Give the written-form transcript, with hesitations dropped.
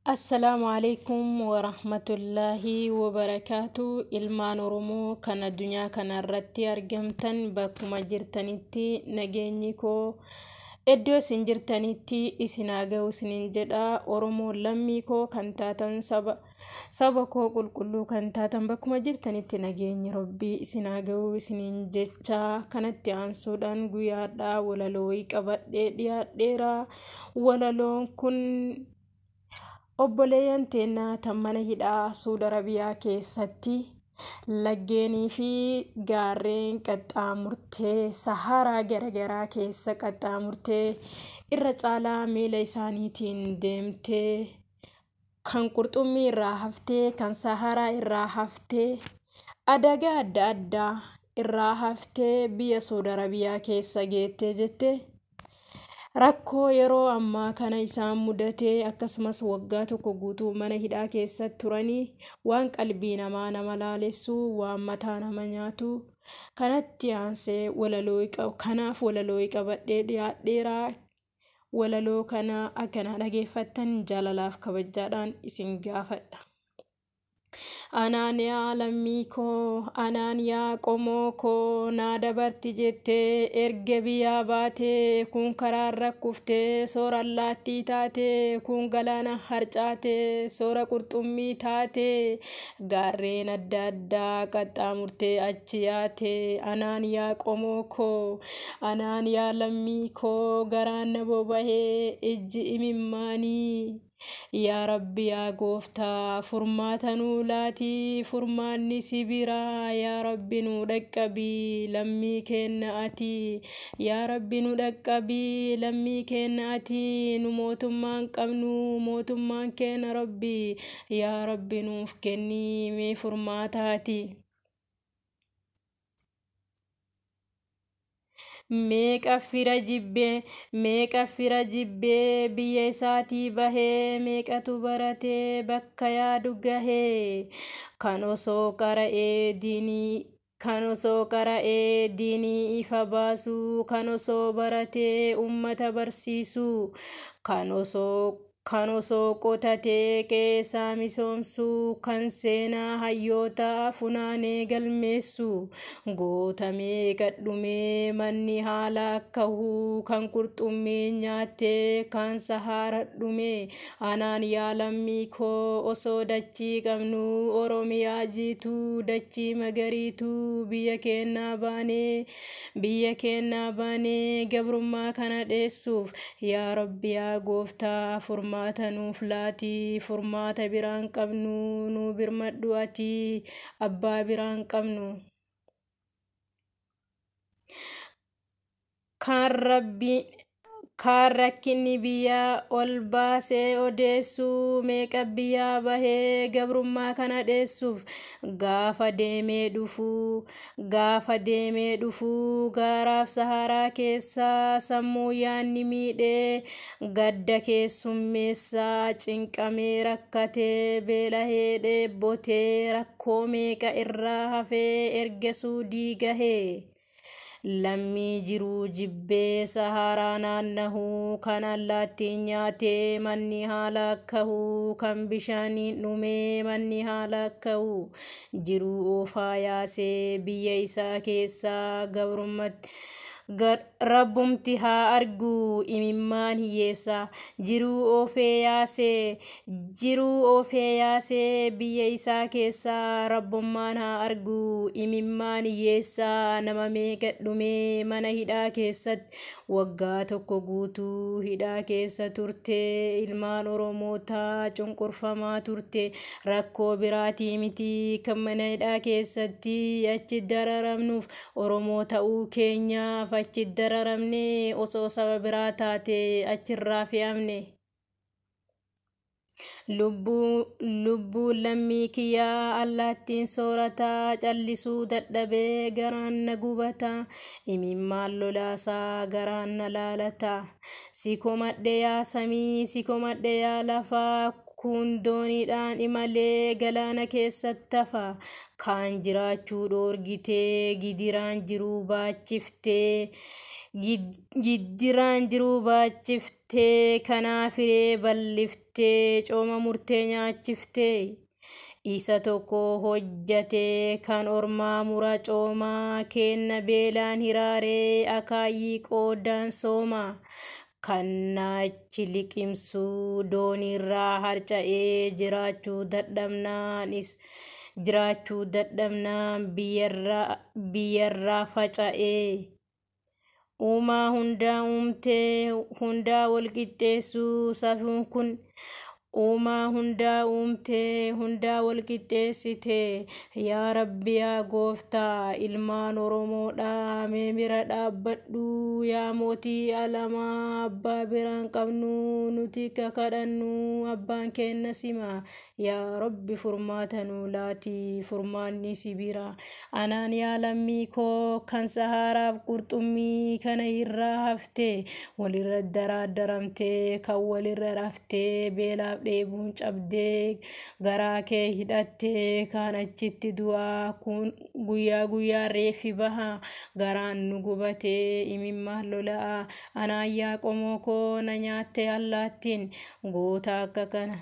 Assalamu alaikum wa rahmatullahi wa barakatuh. Ilmaan Oromoo kan addunyaa kanarratti argamtan bakkuma jirtanitti nageenyi koo iddoo isin jirtanitti isin haa ga'u isiniin jedha. Oromoon lammii koo kan taatan saba koo qulqulluu kan taatan bakkuma jirtanitti nageenyi Rabbii isin haa ga'u isiniin jecha kanatti aansuudhaan guyyaadhaa walaloo qabadhee dhiyaadheera. Walaloon kun obboleeyyan teennaa tan mana hidhaa Suudi Arabiyaa keessatti laggeenii fi gaarreen qaxxaamurtee saharaa garagaraa keessa qaxxaamurtee irra caalaa miila isaaniitiin deemtee kan qurxummii irraa haftee kan saharaa irraa haftee adagaa adda addaa irraa haftee biyya Suudi Arabiyaa keessa geettee jette. Rakkoo yeroo ammaa kana isaan mudatee akkasumas waggaa tokko guutuu mana hidhaa keessa turanii waan qalbii namaa nama laalessu waan mataa nama nyaatu kanatti aansee walaloo qabadhee dhiyaadheera. Walaloo kana akkana dhageeffattan jaalalaaf kabajaadhaan isin gaafadha. Anaan yaa lammii koo, anaan yaa qomoo koo, naa dabarti jettee erga biyyaa baatee kun karaarra kuftee soora allaattii taatee kun galaana harcaatee soora qurxummii taatee gaarreen adda addaa qaxxaamurtee achi yaatee. Anaan yaa qomoo koo, anaan yaa lammii koo, garaan na bobahee ijji imimmaanii. Yaa Rabbi yaa gooftaa furmaata nuu laati furmaanni si biraa. Yaa Rabbi nu dhaqqabii lammii kenna ati. Yaa Rabbi nu dhaqqabii lammii kenna ati. Nu mootummaan qabnu mootummaan kenna Rabbi. Yaa Rabbi nuuf kenni mee furmaataati. Meeqa fira jibbee biyya isaatii bahee meeqatu baratee bakka yaadu gahee kan osoo qara'ee diinii ifa baasu kan osoo baratee ummata barsiisu kan osoo qotatee qeessaa misoomsu kan seenaa hayyoota funaanee galmeessu goota meeqa dhumee manni haala akkahuu kan qurxummii nyaattee kan sahaara dhume. Anaan yaa lammii koo osoo dachii qabnu Oromiyaa jiitu dachii magariitu biyya keenyaa baanee gabrummaa kana dheessuuf. Yaa Rabbi yaa gooftaa furmaata nuuf laati furmaata biraan qabnu nu birmadhu ati abbaa biraan qabnu. Kan rakkinni biyyaa ol baasee odeessu meeqa biyyaa bahee gabrummaa kana dheessuuf gaafa deemee dhufu gaaraaf saharaa keessaa sammuu yaanni miidhee gadda keessummeessaa cinqamee rakkatee beelahee dheebbotee rakkoo meeqa irraa hafee erga suudii gahee. Lammii jiruu jibbee saharaa naannahuu kan allaattiin nyaatee manni haala akkahuu kan bishaaniin dhumee manni haala akkahuu jiruu oofaa yaasee biyya isaa keessaa gabrummaatti. Rabbumti haa argu imimmaan hiyyeessaa jiruu oofee yaasee biyya isaa keessaa rabbummaan haa argu imimmaan hiyyeessaa. Nama meeqa dhumee mana hidhaa keessatti waggaa tokko guutuu hidhaa keessa turte ilmaan Oromootaa cunqurfamaa turte rakkoo biraatii miti kan mana hidhaa keessatti achi dararamnuuf Oromoo ta'uu keenyaaf achi dararamne osoo saba biraa taate achirraa fe'amne. Lubbuun lammii kiyyaa allaattiin soorataa callisuu dadhabee garaan na gubata imimmaan lolaasaa garaan na laalata. Si komadhe yaa samii si komadhe yaa lafaa kun dooniidhaan imalee galaana keessatti hafa. Kaan jiraachuu dhoorgitee gidiraan jiruu baachiftee Giddiraan jiruu baachiftee kanaaf hiree balliftee cooma murtee nyaachiftee. Isa tokko hojjatee kan ormaa mura coomaa kenna beelaan hiraaree akaayii qoodaan sooma. Kan naachi liqimsuu doonirraa harca'ee jiraachuu dadhabnaan biyyarraa faca'ee. Uumaa hundaa uumtee hundaa walqixxeessuu safuun kun. Uumaa hundaa uumtee hundaa walqixxeessitee. Yaa Rabbi yaa gooftaa ilmaan Oromoodhaa mee bira dhaabbadhu. Yaa mootii alamaa abbaa biraan qabnu nuti kakadhannu abbaan kenna sima. Yaa Rabbi furmaata nuu laati furmaanni si bira. Anaan yaa lammii koo kan saharaaf qurxummii kana irraa haftee walirra daraadaramtee kan walirra raftee beelaaf dheebuun cabdee garaa kee hidhattee kan achitti du'aa kun guyyaa reefi baha garaan nu gubatee imimmaan lola'a. Anaan yaa qomoo koo na nyaatte allaattiin goota akka kana.